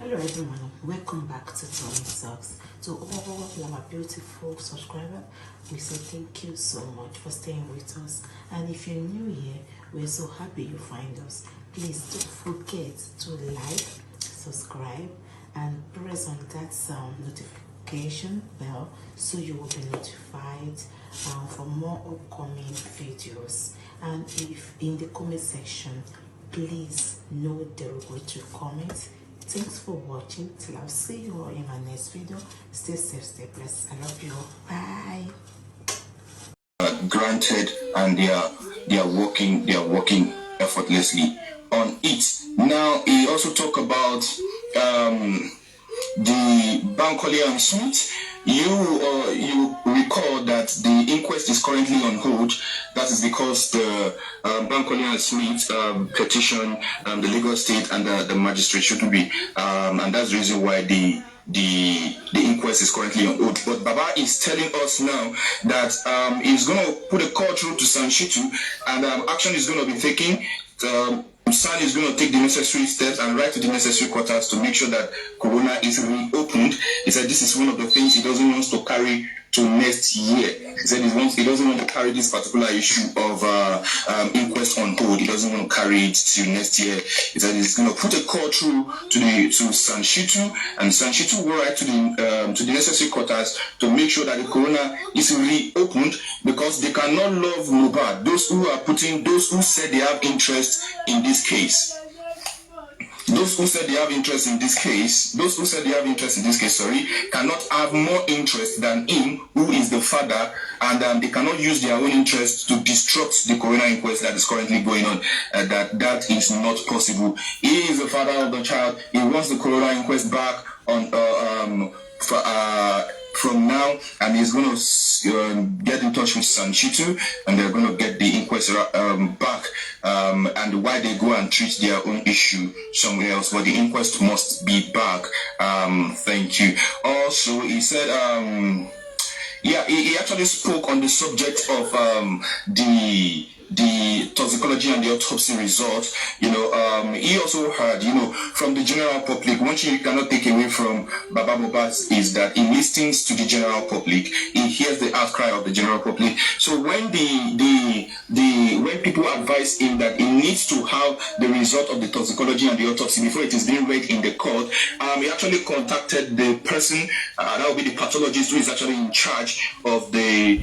Hello everyone, welcome back to Tony Talks. To all my beautiful subscribers, we say thank you so much for staying with us. And if you're new here, we're so happy you find us. Please don't forget to like, subscribe, and press on that notification bell so you will be notified for more upcoming videos. And if in the comment section, please no derogatory comments. Thanks for watching. Till I'll see you all in my next video. Stay safe, stay blessed. I love you all. Bye. Granted, and they are working effortlessly on it. Now he also talk about the Bankole and Smith. You recall that the inquest is currently on hold. That is because the Bankole and Smith petition the Lagos State and the magistrate shouldn't be, and that's the reason why the inquest is currently on hold. But Baba is telling us now that he's going to put a call through to Sanshitu, and action is going to be taken. San is going to take the necessary steps and write to the necessary quarters to make sure that Corona is reopened. He said this is one of the things he doesn't want to carry to next year. He said he doesn't want to carry this particular issue of inquest on hold. He doesn't want to carry it to next year. He said he's going to put a call through to Sanshitu, and Sanshitu will write to the necessary quarters to make sure that the Corona is reopened, because they cannot love Mohbad. Those who said they have interest in this case. Those who said they have interest in this case, cannot have more interest than him, who is the father, and they cannot use their own interest to disrupt the Corona inquest that is currently going on. That is not possible. He is the father of the child. He wants the Corona inquest back on from now, and he's going to get in touch with Sanshitu, and they're going to get the inquest back, and why they go and treat their own issue somewhere else, but the inquest must be back. Thank you. Also, he said, he actually spoke on the subject of the toxicology and the autopsy results. He also heard, from the general public. One thing you cannot take away from Baba Mohbad is that he listens to the general public. He hears the outcry of the general public. So when when people advise him that he needs to have the result of the toxicology and the autopsy before it is being read in the court, he actually contacted the person, that will be the pathologist who is actually in charge of the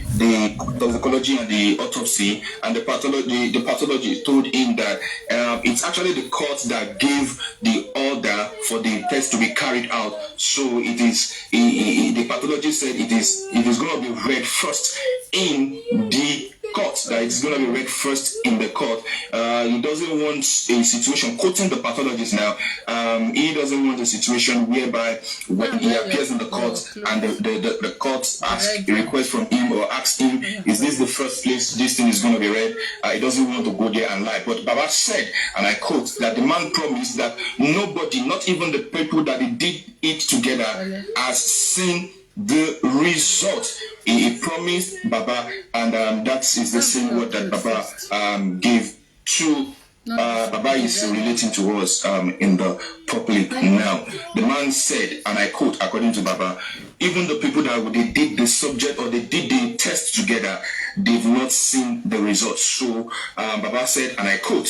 toxicology and the autopsy, and the pathologist told him that it's actually the court that gave the order for the test to be carried out. So it is the pathologist said it is going to be read first in the court. That it's going to be read first in the court. He doesn't want a situation, quoting the pathologist now, he doesn't want a situation whereby when he appears in the court and the court asks a request from him or asks him, is this the first place this thing is going to be read? He doesn't want to go there and lie. But Baba said, and I quote, that the man promised that nobody, not even the people that they did it together, has seen the result. He promised Baba, and that is the same word that Baba gave to Baba is relating to us in the public now. The man said, and I quote, according to Baba, even the people that they did the subject or they did the test together, they've not seen the results. So Baba said, and I quote,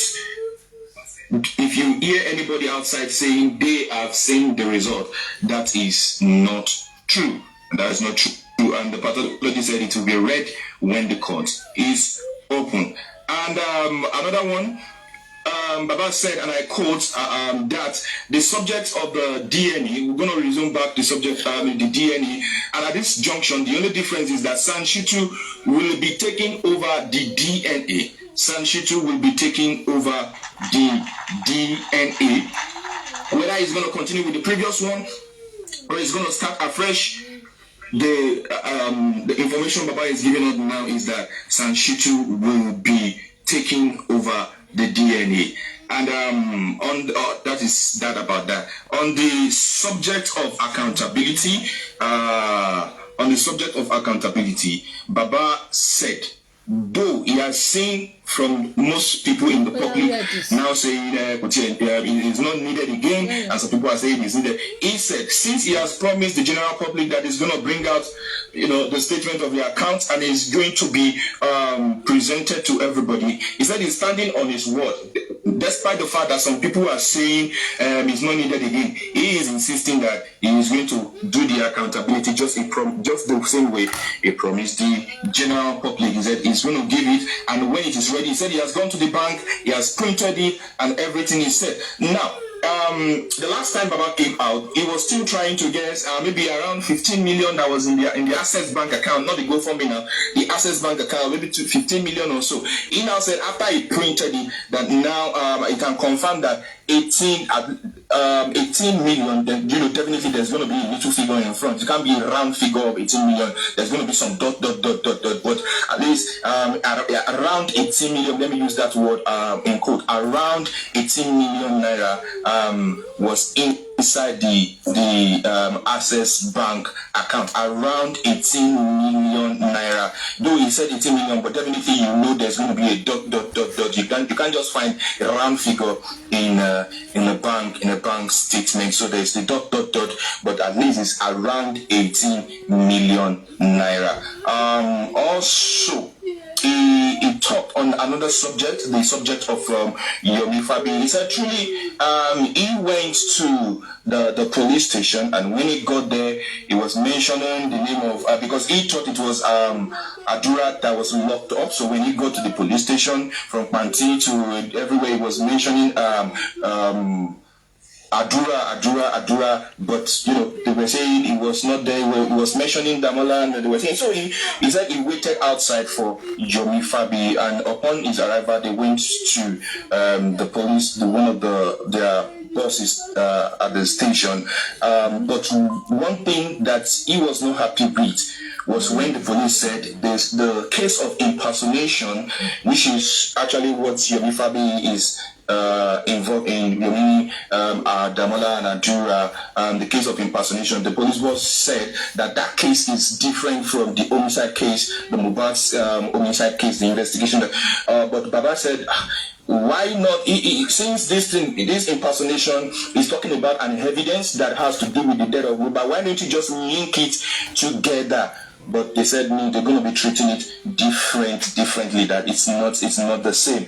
if you hear anybody outside saying they have seen the result, that is not true. That is not true. And the pathologist said it will be read when the court is open. And another one, Baba said, and I quote, that the subject of the DNA, we're going to resume back the subject, the DNA, and at this junction, the only difference is that Sanshitu will be taking over the DNA. Sanshitu will be taking over the DNA. Whether he's going to continue with the previous one or he's going to start afresh, the information Baba is giving us now is that Sanshitu will be taking over the DNA. And that is that about that. On the subject of accountability, Baba said, though he has seen from most people in the public now saying it's not needed again, and some people are saying it's needed. He said, since he has promised the general public that he's going to bring out, the statement of the accounts and is going to be presented to everybody, he said he's standing on his word. Despite the fact that some people are saying it's not needed again, he is insisting that he is going to do the accountability just the same way he promised the general public. He said he's going to give it, and when it is ready, he said he has gone to the bank, he has printed it, and everything is said. Now, the last time Baba came out, he was still trying to get maybe around 15 million that was in the Access Bank account, not the GoFundMe now, the Access Bank account, maybe to 15 million or so. He now said after he printed it that now he can confirm that 18 million, then definitely there's going to be a little figure in front. It can't be a round figure of 18 million. There's going to be some dot. But at least around 18 million, let me use that word in quote, around 18 million naira was inside the Access Bank account, around 18 million naira. Though he said 18 million, but definitely there's going to be a dot. You can't just find a round figure in a bank statement. So there's the dot, but at least it's around 18 million naira. Also, he talked on another subject, the subject of Yomi Fabi. He said truly he went to the police station, and when he got there, he was mentioning the name of because he thought it was Adura that was locked up. So when he got to the police station, from Panti to everywhere, he was mentioning Adura, but they were saying he was not there. He was mentioning Damola, and they were saying so. He said he waited outside for Yomi Fabi, and upon his arrival, they went to the police, one of their bosses at the station. But one thing that he was not happy with was when the police said there's the case of impersonation, which is actually what Yomi Fabi is involved in. Yomi, Damola and Adura, the case of impersonation. The police boss said that case is different from the homicide case, the Mohbad's homicide case, the investigation. But Baba said, why not? Since this impersonation is talking about an evidence that has to do with the death of Mohbad, why don't you just link it together? But they said no, they're going to be treating it differently. That it's not the same.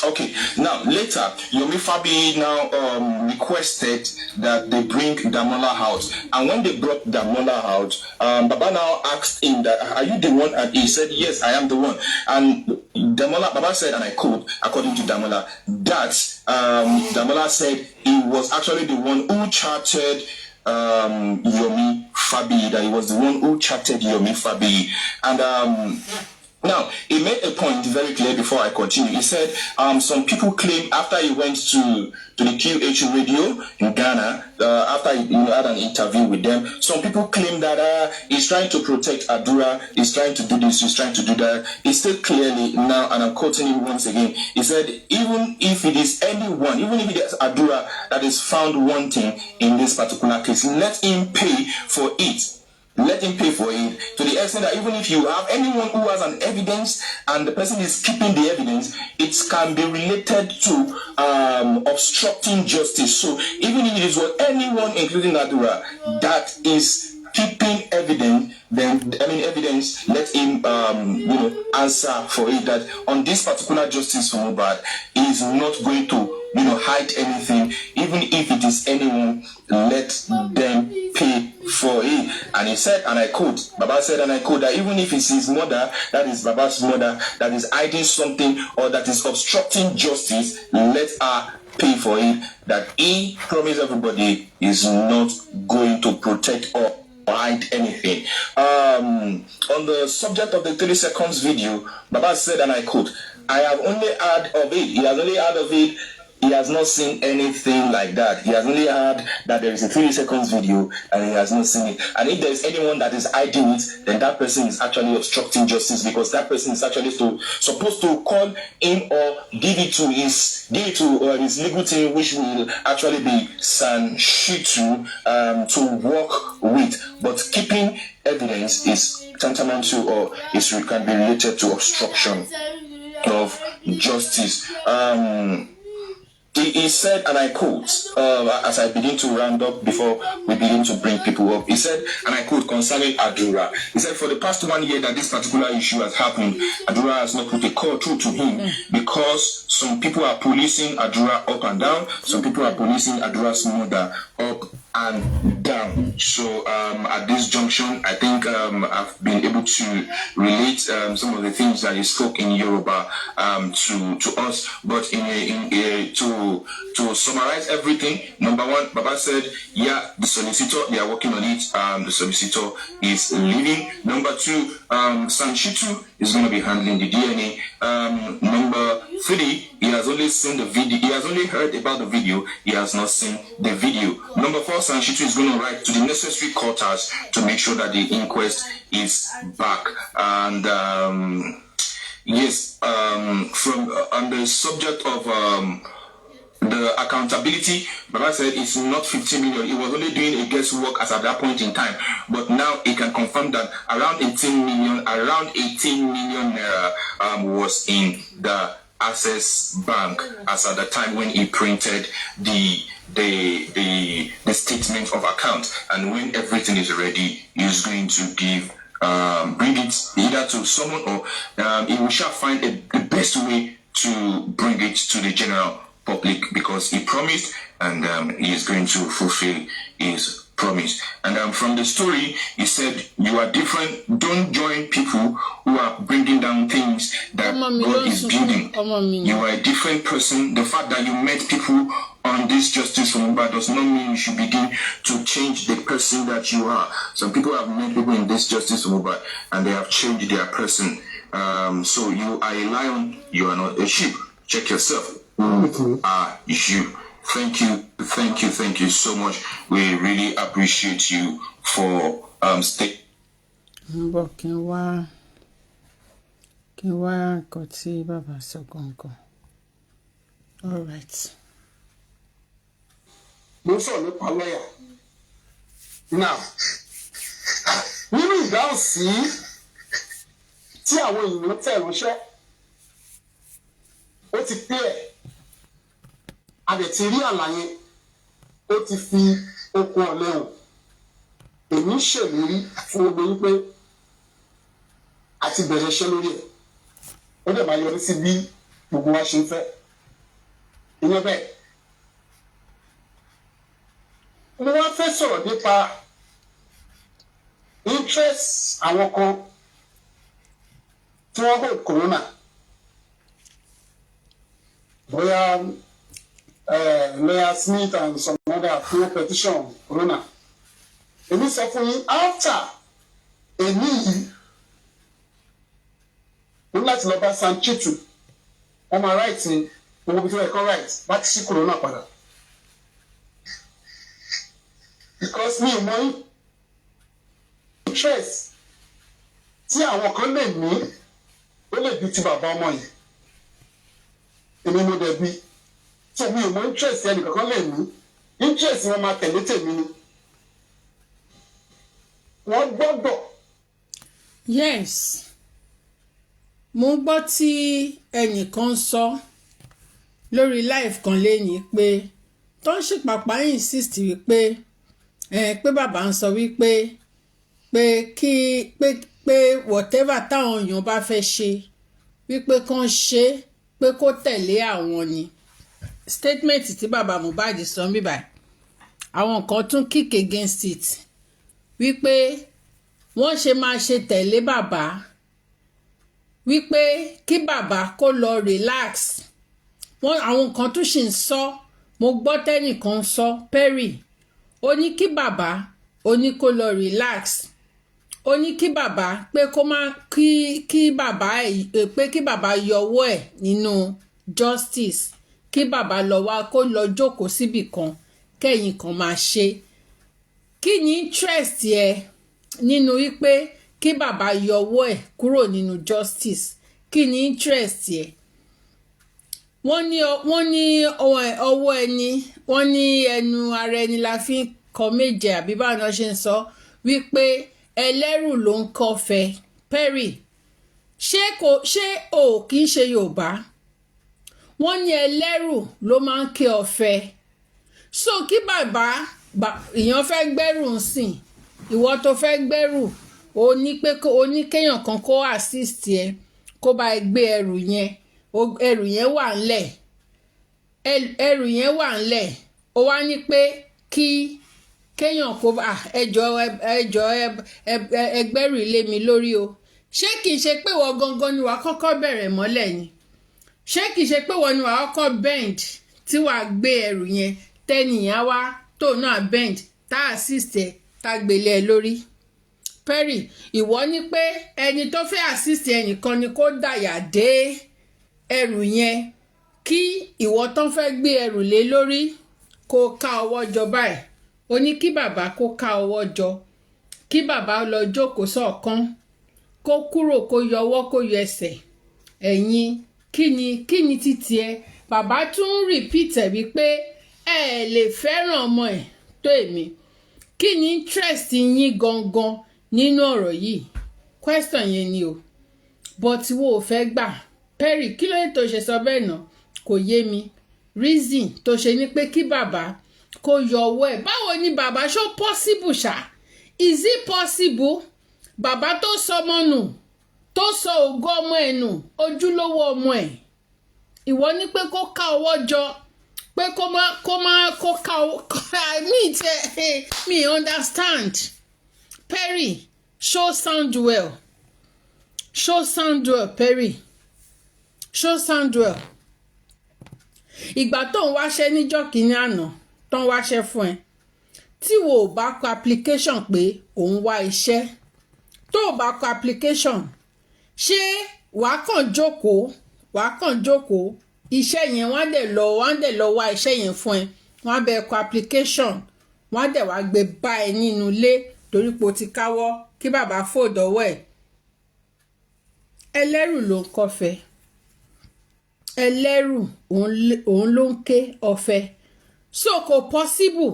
Okay, now later, Yomi Fabi now requested that they bring Damola out. And when they brought Damola out, Baba now asked him that, are you the one? And he said, yes, I am the one. And Baba said, and I quote, according to Damola, that Damola said he was actually the one who charted Yomi Fabi, that he was the one who charted Yomi Fabi. And now, he made a point very clear before I continue. He said some people claim after he went to the QH radio in Ghana, after he had an interview with them, some people claim that he's trying to protect Adura, he's trying to do this, he's trying to do that. He said clearly now, and I'm quoting him once again, he said, even if it is anyone, even if it is Adura that is found wanting in this particular case, let him pay for it. Let him pay for it, to the extent that even if you have anyone who has an evidence and the person is keeping the evidence, it can be related to obstructing justice. So even if it is what anyone, including Adura, that is keeping evidence, then evidence, let him answer for it. That on this particular justice for Mohbad, he is not going to hide anything. Even if it is anyone, let them pay for it. And he said, and I quote, Baba said, and I quote, that even if it's his mother, that is Baba's mother, that is hiding something or that is obstructing justice, let her pay for it. That he promised everybody is not going to protect or hide anything. On the subject of the 30 seconds video, Baba said, and I quote, I have only heard of it. He has only heard of it. He has not seen anything like that. He has only heard that there is a 30 seconds video and he has not seen it. And if there is anyone that is hiding it, then that person is actually obstructing justice, because that person is actually supposed to call him or give it to his legal team, which will actually be San Shitu to work with. But keeping evidence is tantamount to or can be related to obstruction of justice. He said, and I quote, as I begin to round up before we begin to bring people up, he said, and I quote, concerning Adura, he said, for the past 1 year that this particular issue has happened, Adura has not put a call through to him because some people are policing Adura up and down, some people are policing Adura's mother up and down. So at this junction, I think I've been able to relate some of the things that he spoke in Yoruba to us. But to summarize everything, number one, Baba said, yeah, the solicitor, they are working on it. The solicitor is leaving. Number two, Sanchitu is going to be handling the DNA. Number three, he has only seen the video. He has only heard about the video. He has not seen the video. Number four, Sanchitu is going to write to the necessary quarters to make sure that the inquest is back. And yes, from on the subject of the accountability, Baba said it's not 50 million. He was only doing a guesswork as at that point in time. But now he can confirm that around 18 million naira was in the Access Bank as at the time when he printed the statement of account. And when everything is ready, he's going to bring it either to someone or he will shall find the best way to bring it to the general public, because he promised and he is going to fulfill his promise. And from the story, he said, you are different. Don't join people who are bringing down things that God is building. You are a different person. The fact that you met people on this justice for Mohbad does not mean you should begin to change the person that you are. Some people have met people in this justice for Mohbad and they have changed their person. So you are a lion, you are not a sheep. Check yourself. Who are you? Thank you so much. We really appreciate you for staying. All right. Now, nínú ìdáhùn sí tí àwọn èèyàn tẹ̀ ránṣẹ́, ó ti pé ẹ̀, a dẹ̀ ti rí àlàyé, ó ti fi okun ọ̀lẹ́ hàn. Èmi ṣèlérí fún obìnrin pé a ti bẹ̀rẹ̀ iṣẹ́ lórí ẹ̀, ó dẹ̀ máa yọrí sí bí gbogbo wa ṣe ń fẹ́. Ìyẹn bẹ́ẹ̀. Mo wá fẹ́ sọ̀rọ̀ nípa interest àwọn kan tí wọ́n hold corona. Bóyá Mayor Smith and some other fún petition corona. Èmi sọ fún yín after èmi yìí mo láti lọ bá Sanchitu wọ́n máa right ní gbogbo ibi tí wọ́n ẹ̀kọ́ right láti ṣí corona padà. Because mi ò mọ interest tí àwọn kan lè ní ó lè bí ti bàbá ọmọ yìí. Èmi mo dẹ̀ bí. So mi ò mọ interest ẹnì kankan lè ní. Interest wọn máa tẹ̀lé tèmi ni. Wọ́n gbọ́dọ̀. Yes. Mo gbọ́ tí ẹnìkan sọ lórí live kan lẹ́yìn pé tó ń ṣèpàpà insist wípé pé bàbá ń sọ wípé pé whatever táwọn èèyàn bá fẹ́ ṣe wípé kàn ṣe pé kó tẹ̀lé àwọn ni. Statement tí bàbá Mohbad sọ ń bíbà àwọn kan tún kick against it wípé wọ́n ṣe máa ṣe tẹ̀lé bàbá wípé kí bàbá kó lọ relax. Àwọn kan tún ṣì ń sọ, mo gbọ́ tẹ́nìkan sọ Perry ó ní kí bàbá ó ní kó lọ relax, ó ní kí bàbá pé kó má kí bàbá yọwọ́ ẹ̀ nínú justice, kí bàbá lọ wá kó lọ jókòó síbì kan kẹ́yìn kan máa ṣe. Kí ni interest ẹ nínú wípé kí bàbá yọwọ́ ẹ̀ kúrò nínú justice? Kí ni interest ẹ? Wọ́n ní ọwọ́ ẹni, wọ́n ní ẹnu ara ẹni la fi ń kọ méje àbí báwọn náà ṣe ń sọ wípé ẹlẹ́rù ló ń kọ́fẹ́. Perry, ṣé o kì í ṣe Yorùbá? Wọ́n ní ẹlẹ́rù ló máa ń ké ọ̀fẹ́. So kí bàbá èèyàn fẹ́ gbẹ́rù ń sìn, ìwọ tó fẹ́ gbẹ́rù o ní kéèyàn kan kó assist ẹ kó bá ẹ gbé ẹrù yẹn wà ńlẹ̀. Ẹrù yẹn wà ńlẹ̀, ó wá ní pé kéèyàn kó ẹjọ́ ẹgbẹ́rù ilé mi lórí o. Ṣé kìí ṣe pé wọ́n gangan ni wàá kọ́kọ́ bẹ̀rẹ̀ mọ́lẹ̀ ni? Ṣé kìí ṣe pé wọ́n ni wàá kọ́kọ́ bend tí wàá gbé ẹrù yẹn tẹ́nìyàn wá tó náà bend tá assist ẹ tá gbélé ẹ lórí? Perry, ìwọ ní pé ẹni tó fẹ́ assist ẹnìkan ni kó dàyà dé ẹrù yẹn kí ìwọ tán fẹ́ gbé ẹrù lé lórí kó ká ọwọ́ jọ báyìí. Ó ní kí bàbá kó ká ọwọ́ jọ, kí bàbá lọ jókòó sọ́ọ̀kan, kó kúrò kó yọ ọwọ́ kó yọ ẹsẹ̀. Ẹ̀yin kí ni títí ẹ? Bàbá tún repeat ẹ̀ wípé ẹ lè fẹ́ràn ọmọ ẹ̀ tó èmi. Kí ni interest yín gangan nínú ọ̀rọ̀ yìí? Question yẹn ni o. But wo ò fẹ́ gbà. Perry, kí ló dé tó ṣe sọ bẹ́ẹ̀ náà? Kò yé mi. Reason tó ṣe ní pé kí bàbá kó yọ ọwọ́ ẹ̀. Báwo ni bàbá ṣó possible ṣá? Is it possible? Bàbá tó sọ ọmọ nù, tó sọ ògo ọmọ ẹ̀ nù, ojúlówó ọmọ ẹ̀. Ìwọ ní pé kó ká ọwọ́ jọ, pé kó ká me understand. Perry, show sound well. Perry. Show sound well. Ìgbà tó ń wáṣẹ́ níjọ́ kìíní àná tó ń wáṣẹ́ fún ẹ, tí wo ò bá kọ application pé òun wá iṣẹ́, tó ò bá kọ application, ṣé wàá kàn jókòó iṣẹ́ yẹn wọ́n á dẹ̀ lọ wá iṣẹ́ yẹn fún ẹ, wọ́n á bẹ kọ application, wọ́n á dẹ̀ wá gbé bá ẹ nínú ilé torí pé o ti káwọ́ kí bàbá fòdọ́wọ́ ẹ̀. Ẹlẹ́rù ló ń kọ́fẹ́. Ẹlẹ́rù òun ló ń ké ọ̀fẹ́. So kò possible.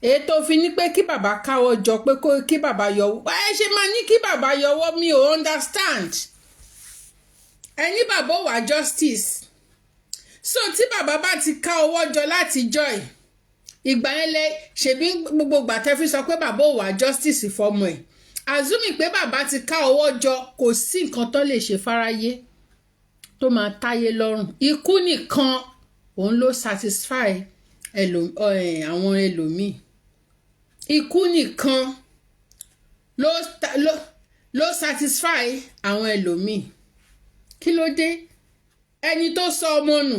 Èyí tó fi ní pé kí bàbá káwọ́ jọ pé kí bàbá yọwọ́. Ẹ ṣe máa ní kí bàbá yọwọ́, mi ò understand. Ẹni bàbá wà justice. So tí bàbá bá ti ká ọwọ́ jọ láti joy, ìgbà yẹn ṣèbí gbogbo ìgbà tẹ́ fi sọ pé bàbá wà justice fọmọ ẹ̀. Assuming pé bàbá ti ká ọwọ́ jọ, kò sí nǹkan tó lè ṣe fáráyé tó máa táyé lọ́rùn. Ikú nìkan òun ló satisfy àwọn ẹlòmíì. Ikú nìkan ló satisfy àwọn ẹlòmíì. Kí ló dé? Ẹni tó sọ ọmọ nù.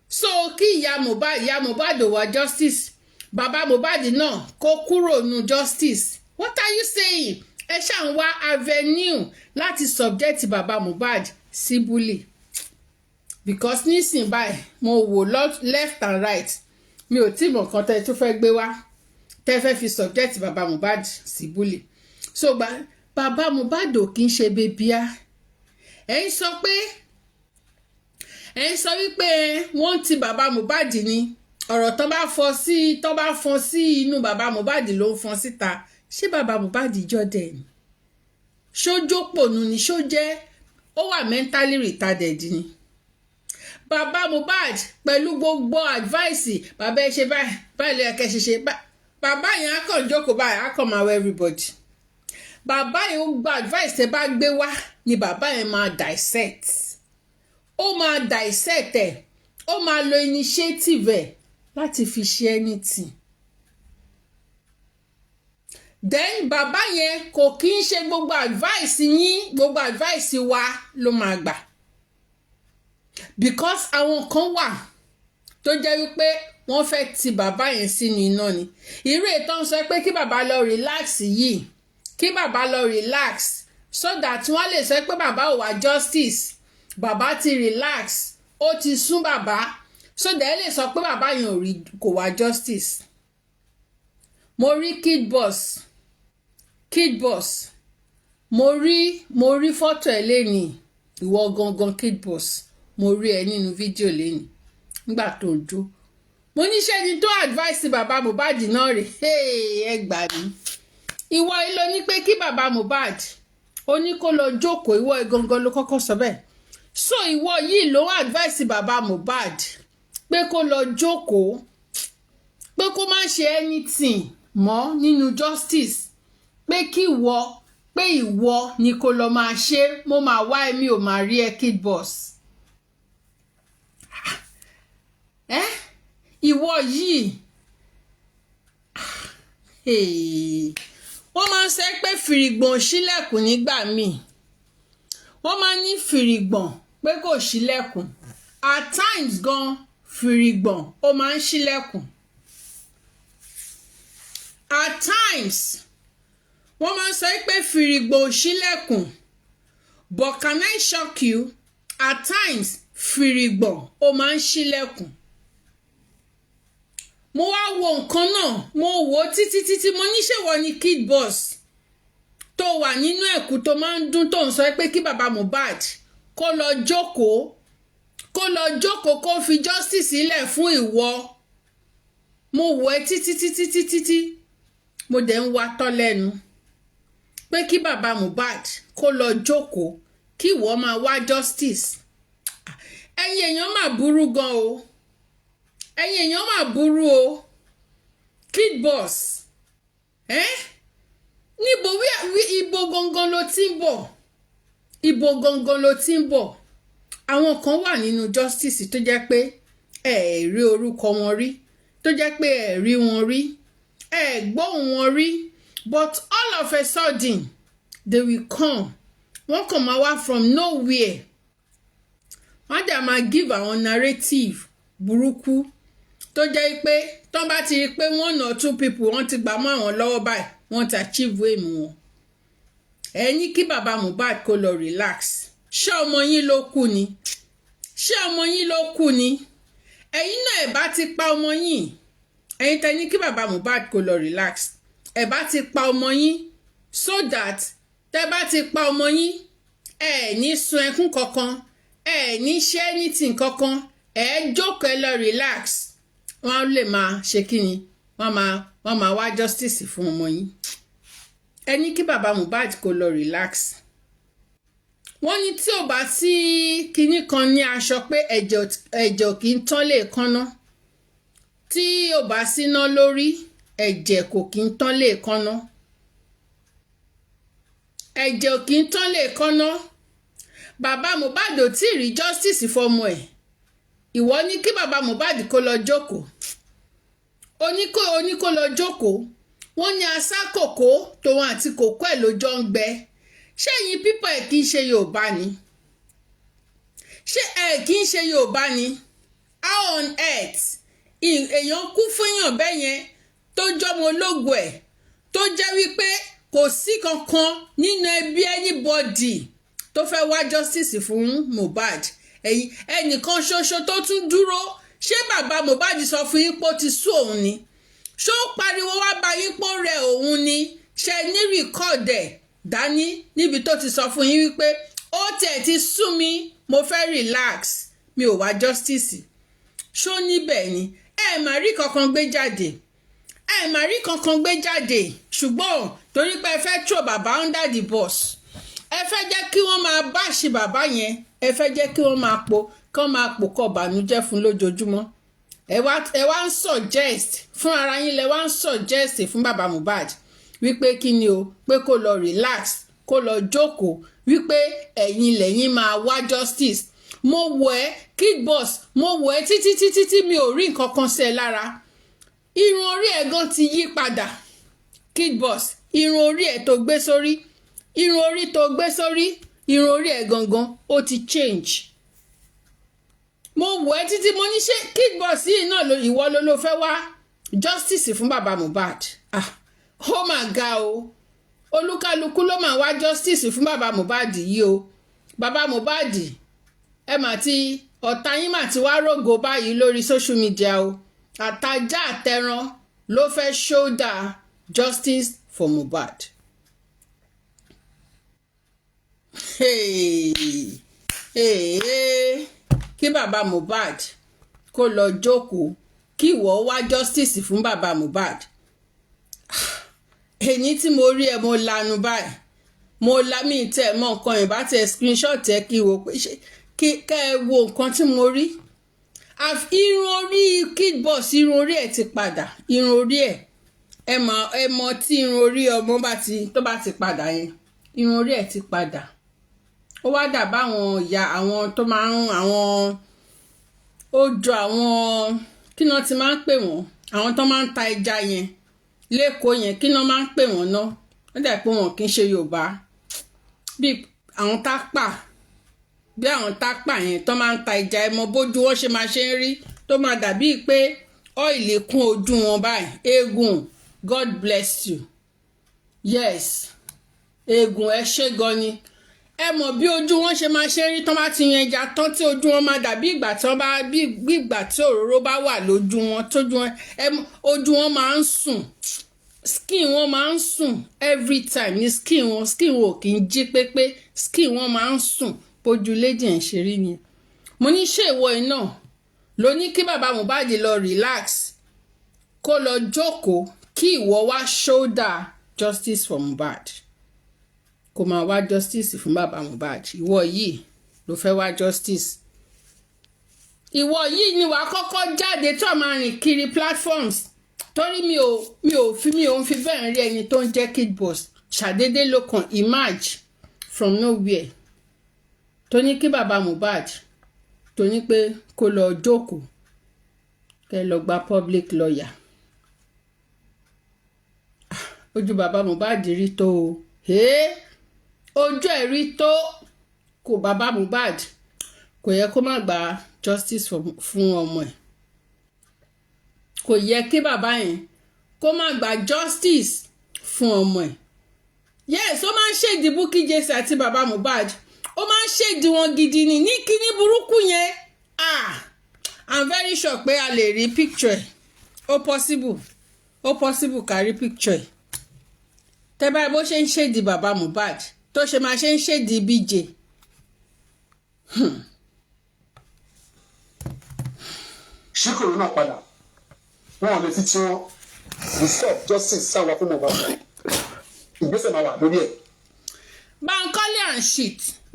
So kí ìyá Mohbad wá justice, bàbá Mohbad náà kó kúrò nù justice. What are you saying? Ẹ ṣáà ń wá avenue láti subject bàbá Mohbad sí bully. Because nísìnyí báyìí mo wò left and right, mi ò tí mọ̀ nǹkan tẹ́ tó fẹ́ gbé wá tẹ́ fẹ́ fi subject bàbá Mohbad sí bully. So bàbá Mohbad ò kí ń ṣe bébíà. Ẹ ń sọ wípé wọ́n ti bàbá Mohbad ni, ọ̀rọ̀ tó bá fọ́n sí inú bàbá Mohbad ló ń fọ́n síta. Ṣé bàbá Mohbad jọ dẹ̀ ni? Ṣó jópònú ni? Ṣó jẹ́ ó wà mentally retarded ni? Bàbá Mohbad pẹ̀lú gbogbo advice bàbá ẹ ṣe báyìí lẹ́ẹ̀kẹ́ ṣe bàbá yẹn á kàn jókòó báyìí á kàn máa wọ everybody. Bàbá yẹn ó gba advice tẹ́ bá gbé wá ni bàbá yẹn máa dissect. Ó máa dissect ẹ̀, ó máa lo initiative ẹ̀ láti fi ṣe anything. Then bàbá yẹn kò kí ń ṣe gbogbo advice yín, gbogbo advice wa ló máa gbà. Because àwọn kan wà tó jẹ́ wípé wọ́n fẹ́ ti bàbá yẹn sínú iná ni. Irú ètò ń sọ pé kí bàbá lọ relax yìí, kí bàbá lọ relax so that wọ́n lè sọ pé bàbá ò wá justice, bàbá ti relax, ó ti sún bàbá, so that lè sọ pé bàbá yẹn kò wá justice. Mo rí Kid Boss, mo rí fọ́tò ẹ̀ lẹ́ni, ìwọ gangan Kid Boss, mo rí ẹ nínú fídíò lẹ́ni nígbà tó ń jó. Mo níṣẹ́ ni tó advice bàbá Mohbad náà rè, ẹ gbà mí. ìwọ ilé ní pé kí bàbá Mohbad ó ní kó lọ jókòó, ìwọ gangan ló kọ́kọ́ sọ bẹ́ẹ̀. So ìwọ yìí ló advice bàbá Mohbad pé kó lọ jókòó, pé kó má ṣe anything mọ́ nínú justice, pé kí ìwọ ni kó lọ máa ṣe, mo máa wá èmi ò máa rí ẹ Kid Boss. Ìwọ yìí wọ́n máa ń sọ pé fìrìgbọ̀n ṣílẹ̀kùn nígbà míì, wọ́n máa ń ní fìrìgbọ̀n pé kò ṣílẹ̀kùn, at times gan fìrìgbọ̀n ó máa ń ṣílẹ̀kùn, at times wọ́n máa ń sọ pé fìrìgbọ̀n ò ṣílẹ̀kùn, but can I shock you, at times fìrìgbọ̀n ó máa ń ṣílẹ̀kùn. Mo wá wo nǹkan náà, mo wò ó títí mo ní ṣèwọ ni Kid Boss tó wà nínú ẹ̀kú tó máa ń dún tó ń sọ pé kí bàbá Mohbad kó lọ jókòó kó fi justice sílẹ̀ fún ìwọ. Mo wò ẹ́ títí mo dẹ̀ ń wa tọ́ lẹ́nu pé kí bàbá Mohbad kó lọ jókòó kí ìwọ máa wá justice. Ẹ̀yin èèyàn máa burú gan o, ẹ̀yin èèyàn máa burú o. Kid Boss níbo ibo gangan ló ti ń bọ̀, ibo gangan ló ti ń bọ̀. Àwọn kan wà nínú justice tó jẹ́ pé ẹ rí orúkọ wọn rí, tó jẹ́ pé ẹ rí wọn rí, ẹ gbóhùn wọn rí, but all of a sudden they will come, wọ́n kàn máa wá from nowhere, wọ́n dẹ̀ máa give àwọn narrative burúkú tó jẹ́ pé tó bá ti rí pé 1 or 2 people wọ́n ti gbà mọ́ àwọn lọ́wọ́ báyìí, wọ́n ti achieve aim wọn. Ẹ ní kí bàbá Mohbad kó lọ relax. Ṣé ọmọ yín ló kú ni? Ṣé ọmọ yín ló kú ni? Ẹ̀yin náà ẹ̀ bá ti pa ọmọ yín. Ẹ̀yin tẹ́ ní kí bàbá Mohbad kó lọ relax. Ẹ̀ bá ti pa ọmọ yín so that tẹ́ bá ti pa ọmọ yín, ẹ̀ ní sun ẹkún kankan, ẹ̀ ní ṣe anything kankan, ẹ̀ jókòó ẹ lọ relax. Wọ́n lè máa ṣe kí ni? Wọ́n máa wá justice fún ọmọ yín. Ẹ ní kí bàbá Mohbad kó lọ relax. Wọ́n ní tí ò bá sí kinní kan ní aṣọ pé ẹ̀jẹ̀ kì í tán lè kánná. Tí ò bá síná lórí, ẹ̀jẹ̀ kò kì í tán lè kánná. Ẹ̀jẹ̀ ò kì í tán lè kánná. Bàbá Mohbad ò tí ì rí justice fọmọ ẹ̀. Ìwọ ní kí bàbá Mohbad kó lọ jókòó. Oní kó lọ jókòó. Wọ́n ní asá kòkó tòun àti kòkó ẹ̀ ló jọ ń gbẹ. Ṣé ẹ̀yin pípọ̀ ẹ̀ kì í ṣe Yorùbá ni? Ṣé ẹ̀ kì í ṣe Yorùbá ni? How on earth èèyàn kú fúnyàn bẹ́ẹ̀ yẹn tó jọmọ ológo ẹ̀ tó jẹ́ wípé kò sí kankan nínú ẹbí anybody tó fẹ́ wá justice fún Mohbad. Ẹnìkan ṣoṣo tó tún dúró. Ṣé bàbá Mohbad sọ fún yín pé ó ti sú òun ni? Ṣó pariwo wá bá yín pé ó rẹ òun ni? Ṣé ní record ẹ̀ dání níbi tó ti sọ fún yín wípé ó tẹ̀ ti sú mi, mo fẹ́ relax, mi ò wá justice? Ṣó níbẹ̀ ni? Ẹ má rí kankan gbé jáde, ẹ má rí kankan gbé jáde, ṣùgbọ́n torí pé ẹ fẹ́ throw bàbá under the bus, ẹ fẹ́ jẹ́ kí wọ́n máa báṣì bàbá yẹn, ẹ fẹ́ jẹ́ kí wọ́n máa kọ́ bànújẹ́ fún lójoojúmọ́. Ẹ wá ń suggest fún ara yín, lẹ wá ń suggest fún bàbá Mohbad wípé kí ni o, pé kó lọ relax, kó lọ jókòó, wípé ẹ̀yin lẹ́yìn máa wá justice. Mo wò ẹ́ Kid Boss, mo wò ẹ́ títí mi ò rí nǹkan kan sí ẹ lára. Irun orí ẹ̀ gan ti yí padà. Kid Boss, irun orí ẹ̀ tó gbé sórí, irun orí tó gbé sórí, irun orí ẹ̀ gangan ó ti change. Mo wò ẹ́ títí mo ní ṣé Kid Boss yìí náà ìwọ ló fẹ́ wá justice fún bàbá Mohbad. Ó mà ga o, olúkálukú ló máa wá justice fún bàbá Mohbad yìí o. Bàbá Mohbad ẹ mà ti ọ̀tá yín mà ti wá rògo báyìí lórí social media o. Àtajá àtẹran ló fẹ́ shoulder justice for Mohbad. Kí bàbá Mohbad kó lọ jókòó kí ìwọ wá justice fún bàbá Mohbad. èyí tí mo rí ẹ mo lanu báyìí mo la mi tẹ mọ nǹkan ìbá tẹ screenshot ẹ kí wo pé kí kẹ ẹ wo nǹkan tí mo rí irun orí Kid Boss irun orí ẹ ti padà irun orí ẹ mọ tí irun orí ọmọ tó bá ti padà yẹn irun orí ẹ ti padà ó wá dà báwọn ìyá àwọn tó máa ń àwọn ó jọ àwọn kí náà ti máa ń pè wọ́n àwọn tó máa ń ta ẹja yẹn lẹ́kọ̀ọ́ yẹn kí náà máa ń pè wọ́n náà ó dà pé wọn kì í ṣe Yorùbá bí àwọn tápà bí àwọn tápà yẹn tó máa ń ta ẹja ẹ mọ bójú wọn ṣe máa ṣe ń rí tó máa dàbí pé ọ́ìlì kún ojú wọn báyìí eégún God bless you yes eégún ẹ ṣé gan ni ẹ mọ̀ bí ojú wọn ṣe máa ṣe rí tán bá ti yan ẹja tán tí ojú wọn máa dàbí ìgbà tí wọn bá bí ìgbà tí òróró bá wà lójú wọn tójú wọn ojú wọn máa ń sùn skin wọn máa ń sùn every time ní skin wọn ò kì í jí pépé skin wọn máa ń sùn bójú lady ẹ̀ ń ṣe rí ni mo ní ṣé ìwọ iná ló ní kí bàbá Mohbad lọ relax kó lọ jókòó kí ìwọ wá shoulder justice for Mohbad kó máa wá justice fún bàbá Mohbad ìwọ yìí ló fẹ́ wá justice ìwọ yìí ni wàá kọ́kọ́ jáde tó máa rìn kiri platforms torí mi ò fi bẹ́ẹ̀ rí ẹni tó ń jẹ́ Kid Boss ṣàdédé ló kàn emerge from nowhere tó ní kí bàbá Mohbad tó ní pé kó lọ jókòó kẹ́ lọ gba public lawyer ojú bàbá Mohbad rí tó o ojú ẹ̀ rí tó kò bàbá Mohbad kò yẹ kó má gba justice fún ọmọ ẹ̀ kò yẹ kí bàbá yẹn kó má gba justice fún ọmọ ẹ̀ yes ó máa ń ṣèdí Bukky Jesse àti bàbá Mohbad ó máa ń ṣèdí wọn gidi ní kíní burúkú yẹn I'm very sure pé a lè rí picture ẹ̀ ó possible ká rí picture ẹ̀ tẹ́ báyìí bó ṣe ń ṣèdí bàbá Mohbad tó ṣe máa ṣe ń ṣèdí BJ ṣé corona padà wọn ò lè fi tí wọn disturb justice sáwà fún Mohbad ìgbésẹ̀ máa wà lórí ẹ̀.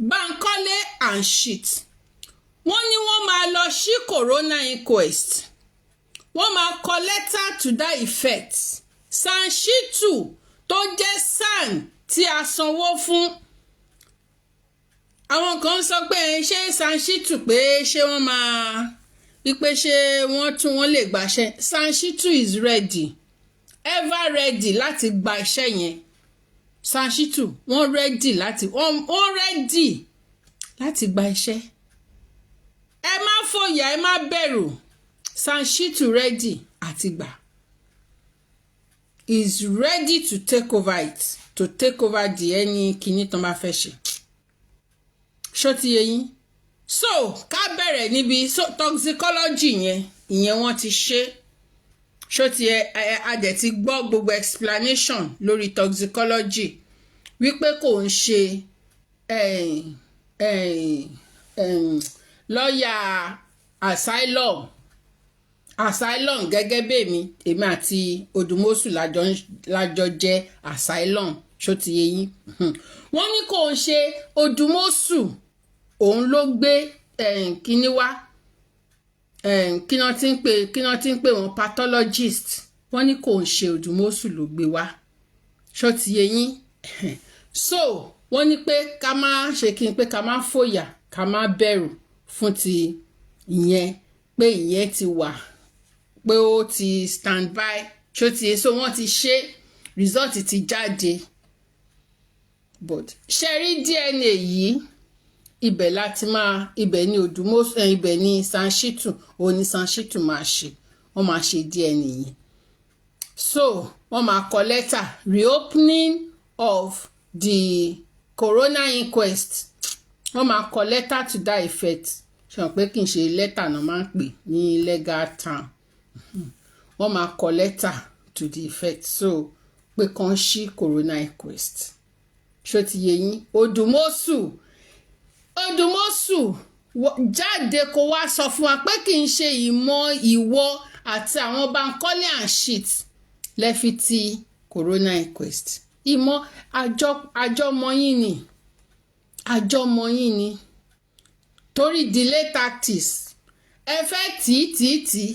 Bankole and shit wọ́n ní wọ́n máa lọ sí corona inquest wọ́n máa kọ letter to that effect Sanshitu tó jẹ́ SAN tí a sanwó fún àwọn kan sọ pé ṣé Sanshitu pé ṣé wọ́n máa wípé ṣé wọ́n lè gbaṣẹ́ Sanshitu is ready ever ready láti gba iṣẹ́ yẹn Sanshitu wọ́n ready láti gba iṣẹ́ ẹ má fòyà ẹ má bẹ̀rù Sanshitu ready àti gbà is ready to take over it to take over the any kinní tó bá fẹ́ ṣe ṣó ti yé yín so ká bẹ̀rẹ̀ níbi toxicology ìyẹn wọ́n ti ṣe ṣó ti yẹ a dẹ̀ ti gbọ́ gbogbo explanation lórí toxicology wípé kò ń ṣe lọ́ọ̀yà asylum gẹ́gẹ́ bí èmi àti Odùmọ̀ṣù lájọ jẹ́ asylum ṣó ti yé yín wọ́n ní kò ń ṣe Odùmọ̀ṣù òun ló gbé kíní wá kí wọ́n ti ń pè wọ́n pathologist wọ́n ní kò ń ṣe Odùmọ̀ṣù ló gbé wá ṣó ti yé yín so wọ́n ní pé ká má ṣe kí n pé ká má fòyà ká má bẹ̀rù fún ti ìyẹn pé ìyẹn ti wà pé ó ti stand by ṣó ti yé so wọ́n ti ṣe result ti jáde but ṣe rí DNA yìí ibẹ̀ ni Odùmọ̀ṣù ibẹ̀ ni Sanshitu òun ni Sanshitu máa ṣe wọ́n máa ṣe DNA yìí so wọ́n máa kọ letter reopening of the corona inquest wọ́n máa kọ letter to that effect ṣe hàn pé kì í ṣe letter náà máa ń pè ní legal term wọ́n máa kọ letter to the effect so pé kàn ṣí corona inquest ṣó ti yé yín Odùmọ̀ṣù jáde kó wá sọ fún wa pé kì í ṣe ìmọ̀ ìwọ àti àwọn Bankole and shit lẹ́fi ti corona inquest ìmọ̀ àjọmọ̀yìn ni torí delay tactics ẹ fẹ́ tì